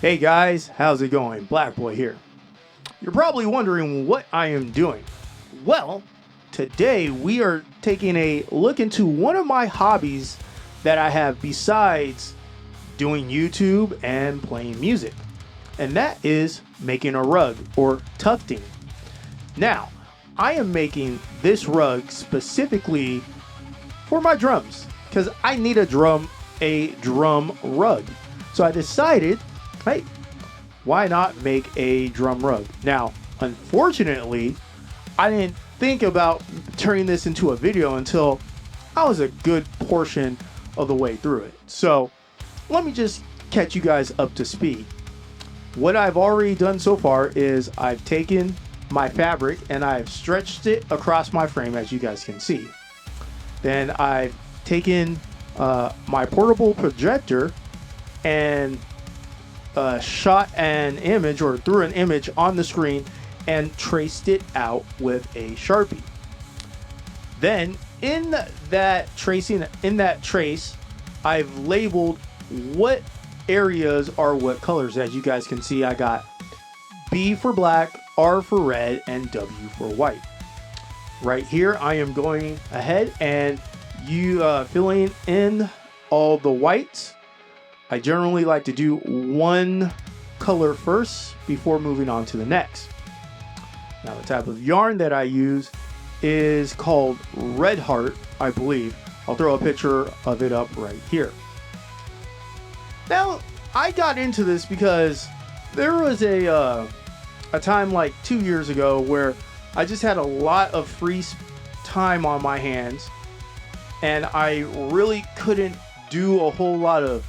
Hey guys, how's it going? Black Boy here. You're probably wondering what I am doing. Well, today we are taking a look into one of my hobbies that I have besides doing YouTube and playing music, and that is making a rug or tufting. Now, I am making this rug specifically for my drums because I need a drum rug. So I decided, hey, why not make a drum rug? Now, unfortunately, I didn't think about turning this into a video until I was a good portion of the way through it. So let me just catch you guys up to speed. What I've already done so far is I've taken my fabric and I've stretched it across my frame, as you guys can see. Then I've taken my portable projector and shot an image or threw an image on the screen and traced it out with a Sharpie. Then in that trace, I've labeled what areas are what colors. As you guys can see, I got B for black, R for red, and W for white. Right here, I am going ahead and filling in all the whites. I generally like to do one color first before moving on to the next. Now, the type of yarn that I use is called Red Heart, I believe. I'll throw a picture of it up right here. Now, I got into this because there was a time like 2 years ago where I just had a lot of free time on my hands and I really couldn't do a whole lot of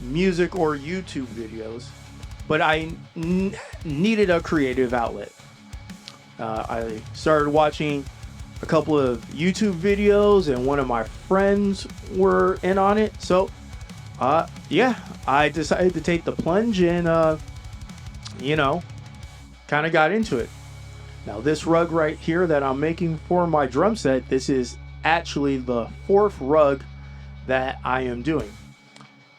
music or YouTube videos, but I needed a creative outlet. I started watching a couple of YouTube videos and one of my friends were in on it. So I decided to take the plunge and kind of got into it. Now, this rug right here that I'm making for my drum set, this is actually the fourth rug that I am doing.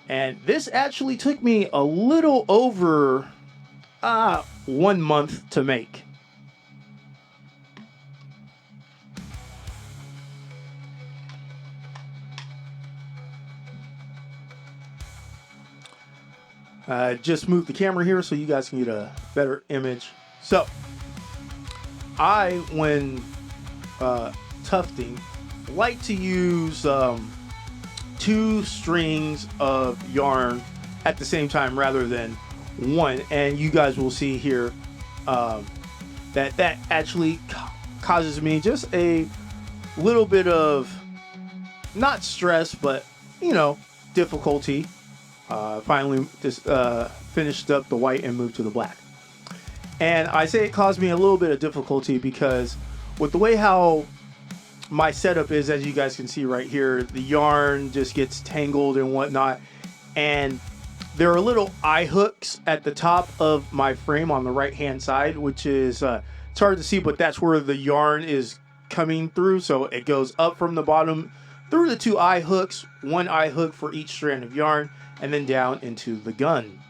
And this actually took me a little over 1 month to make. Just move the camera here so you guys can get a better image. So, when tufting, like to use 2 strings of yarn at the same time rather than one, and you guys will see here that actually causes me just a little bit of not stress, but difficulty. Finally just finished up the white and moved to the black. And I say it caused me a little bit of difficulty because with the way how my setup is, as you guys can see right here, the yarn just gets tangled and whatnot. And there are little eye hooks at the top of my frame on the right hand side, which is, it's hard to see, but that's where the yarn is coming through. So it goes up from the bottom through the 2 eye hooks, 1 eye hook for each strand of yarn, and then down into the gun.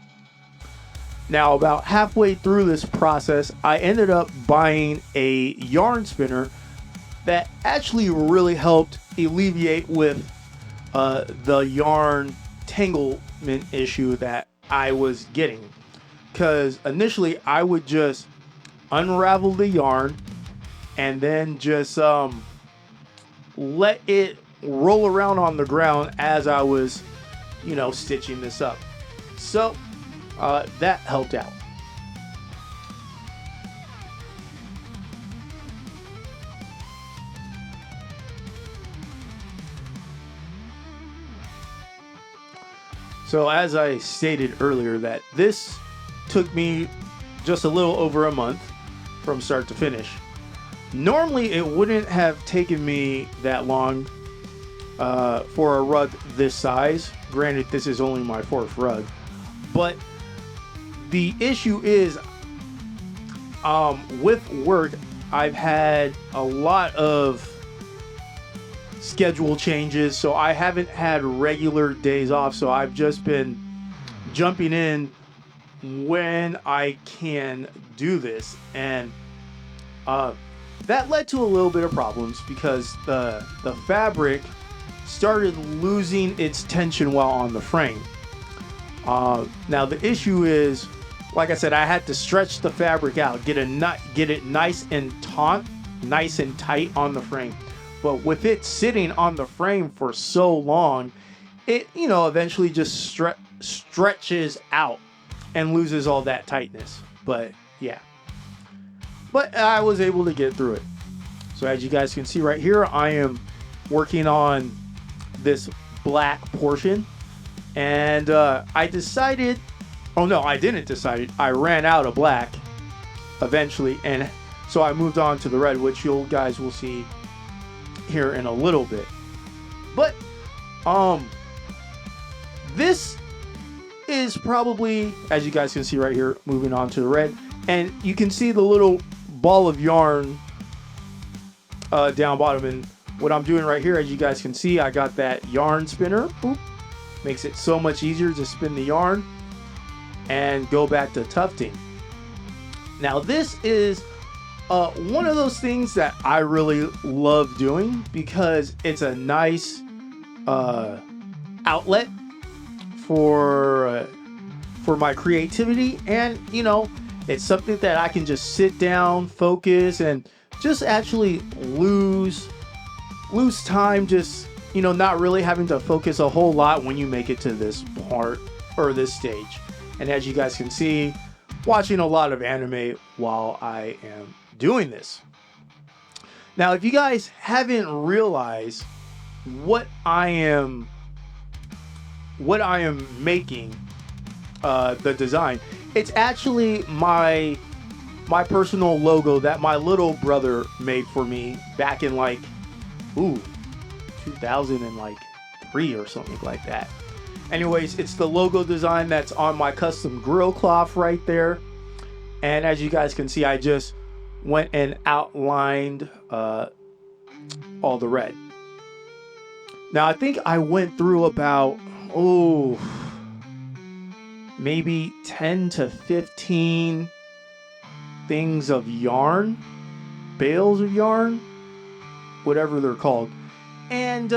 Now, about halfway through this process, I ended up buying a yarn spinner that actually really helped alleviate with the yarn tanglement issue that I was getting. Because initially I would just unravel the yarn and then just let it roll around on the ground as I was stitching this up. So that helped out. So as I stated earlier, that this took me just a little over a month from start to finish. Normally it wouldn't have taken me that long for a rug this size. Granted, this is only my 4th rug, but the issue is with work, I've had a lot of schedule changes, so I haven't had regular days off. So I've just been jumping in when I can do this, and that led to a little bit of problems because the fabric started losing its tension while on the frame. Now the issue is, like I said, I had to stretch the fabric out, get it nice and nice and tight on the frame. But with it sitting on the frame for so long, it eventually just stretches out and loses all that tightness. But yeah, but I was able to get through it. So as you guys can see right here, I am working on this black portion, and I decided, oh no, I didn't decide, I ran out of black eventually, and so I moved on to the red, which you guys will see here in a little bit. But this is probably, as you guys can see right here, moving on to the red, and you can see the little ball of yarn down bottom. And what I'm doing right here, as you guys can see, I got that yarn spinner. Boop. Makes it so much easier to spin the yarn and go back to tufting. Now this is one of those things that I really love doing because it's a nice outlet for my creativity, and it's something that I can just sit down, focus, and just actually lose time, just not really having to focus a whole lot when you make it to this part or this stage. And as you guys can see, watching a lot of anime while I am doing this. Now, if you guys haven't realized what I am making, the design, it's actually my personal logo that my little brother made for me back in 2003 or something like that. Anyways, it's the logo design that's on my custom grill cloth right there. And as you guys can see, I just went and outlined all the red. Now I think I went through about maybe 10 to 15 things of yarn, bales of yarn, whatever they're called. And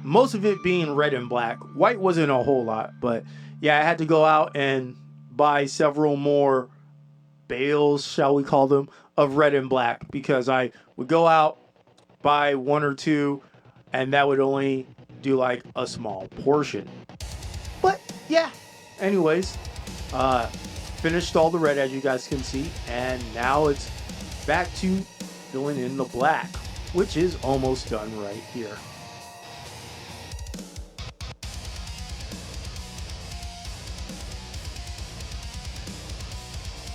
most of it being red and black. White wasn't a whole lot, but yeah, I had to go out and buy several more bales, shall we call them, of red and black, because I would go out, buy one or two, and that would only do like a small portion. But yeah, anyways, finished all the red, as you guys can see, and now it's back to filling in the black, which is almost done right here.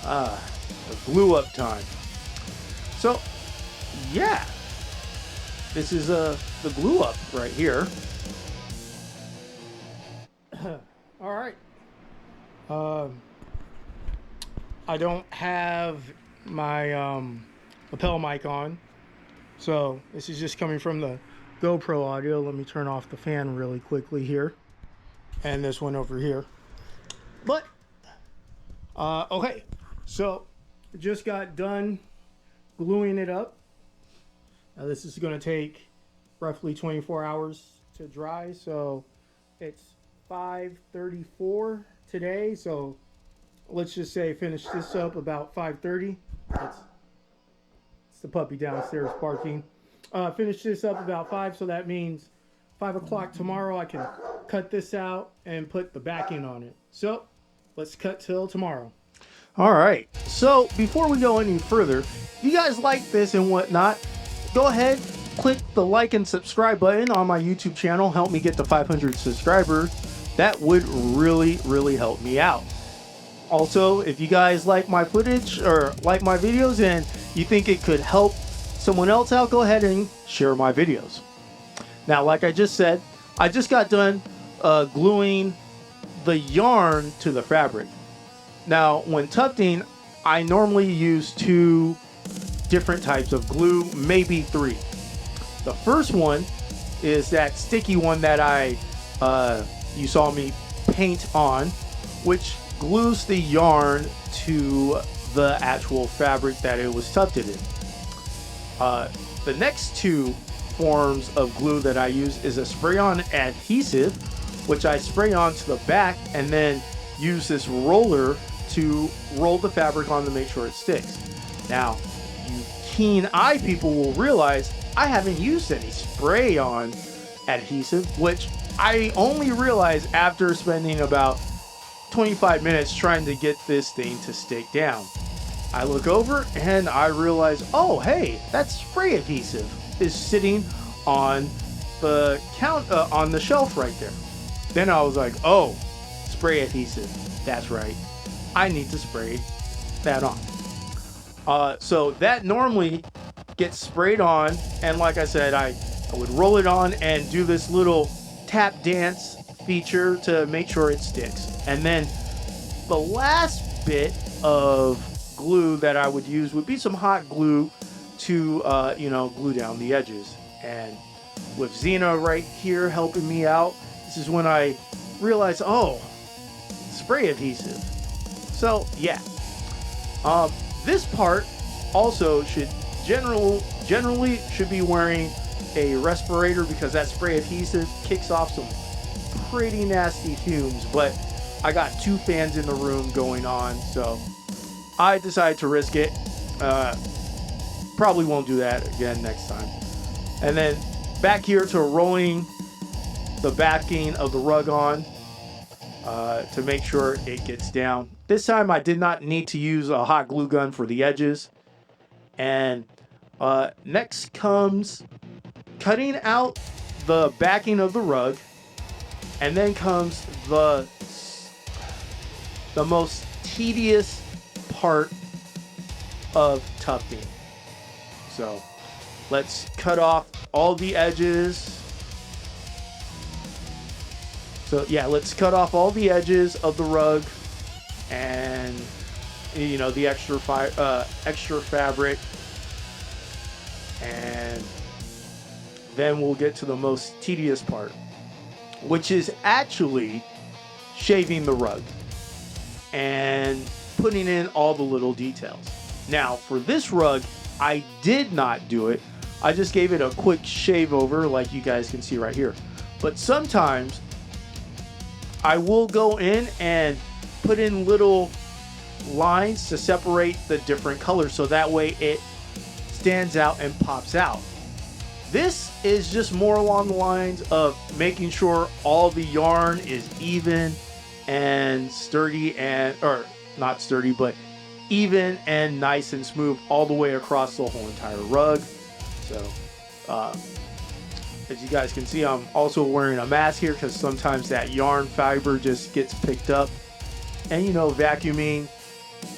The glue up time. So yeah, this is the glue up right here. All right. I don't have my lapel mic on, so this is just coming from the GoPro audio. Let me turn off the fan really quickly here, and this one over here. But okay, so just got done gluing it up. Now this is going to take roughly 24 hours to dry, so it's 5:34 today, so let's just say finish this up about 5:30. It's the puppy downstairs barking. Finish this up about 5, so that means 5 o'clock tomorrow I can cut this out and put the backing on it. So let's cut till tomorrow. All right, so before we go any further, if you guys like this and whatnot, go ahead, click the like and subscribe button on my YouTube channel. Help me get to 500 subscribers. That would really, really help me out. Also, if you guys like my footage or like my videos and you think it could help someone else out, go ahead and share my videos. Now, like I just said, I just got done gluing the yarn to the fabric. Now, when tufting, I normally use 2 different types of glue, maybe 3. The first one is that sticky one that you saw me paint on, which glues the yarn to the actual fabric that it was tufted in. The next two forms of glue that I use is a spray-on adhesive, which I spray onto the back and then use this roller to roll the fabric on to make sure it sticks. Now, you keen eye people will realize I haven't used any spray-on adhesive, which I only realized after spending about 25 minutes trying to get this thing to stick down. I look over and I realize, oh hey, that spray adhesive is sitting on the on the shelf right there. Then I was like, oh, spray adhesive, that's right, I need to spray that on. So that normally gets sprayed on, and like I said, I would roll it on and do this little tap dance feature to make sure it sticks. And then the last bit of glue that I would use would be some hot glue to glue down the edges. And with Xena right here helping me out, this is when I realized, oh, spray adhesive. So yeah, this part also should generally should be wearing a respirator, because that spray adhesive kicks off some pretty nasty fumes. But I got two fans in the room going on, so I decided to risk it. Probably won't do that again next time. And then back here to rolling the backing of the rug on to make sure it gets down. This time I did not need to use a hot glue gun for the edges. And next comes cutting out the backing of the rug, and then comes the most tedious part of tufting. So let's cut off all the edges. So yeah, let's cut off all the edges of the rug and the extra fabric, and then we'll get to the most tedious part, which is actually shaving the rug and putting in all the little details. Now, for this rug, I did not do it. I just gave it a quick shave over, like you guys can see right here. But sometimes I will go in and put in little lines to separate the different colors, so that way it stands out and pops out. This is just more along the lines of making sure all the yarn is even and sturdy, or not sturdy, but even and nice and smooth all the way across the whole entire rug. So as you guys can see, I'm also wearing a mask here because sometimes that yarn fiber just gets picked up. And vacuuming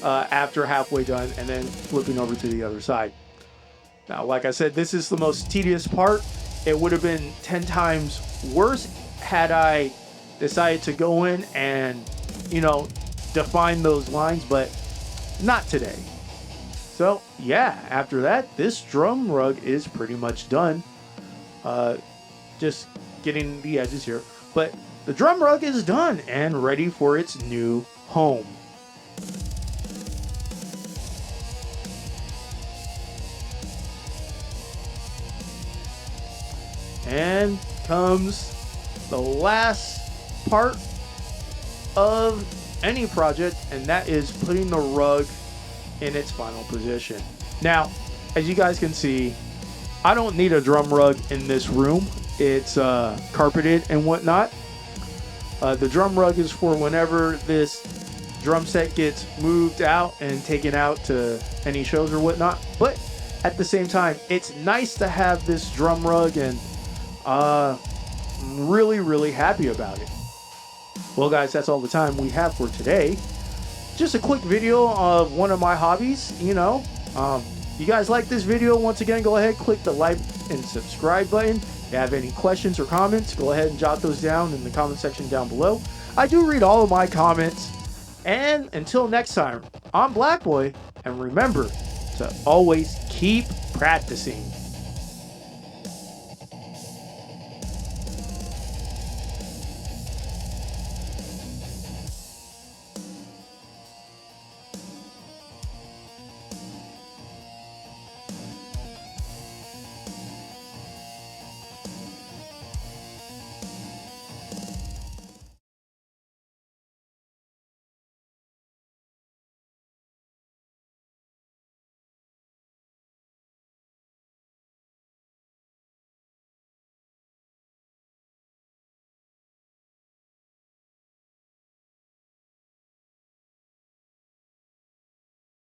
after halfway done and then flipping over to the other side. Now, like I said, this is the most tedious part. It would have been 10 times worse had I decided to go in and, define those lines, but not today. So, yeah, after that, this drum rug is pretty much done. Just getting the edges here. But the drum rug is done and ready for its new home. And comes the last part of any project, and that is putting the rug in its final position. Now, as you guys can see, I don't need a drum rug in this room. It's carpeted and whatnot. The drum rug is for whenever this drum set gets moved out and taken out to any shows or whatnot. But at the same time, it's nice to have this drum rug, and I'm really, really happy about it. Well, guys, that's all the time we have for today. Just a quick video of one of my hobbies, You guys like this video? Once again, go ahead, click the like and subscribe button. If you have any questions or comments, go ahead and jot those down in the comment section down below. I do read all of my comments. And until next time, I'm Black Boy, and remember to always keep practicing.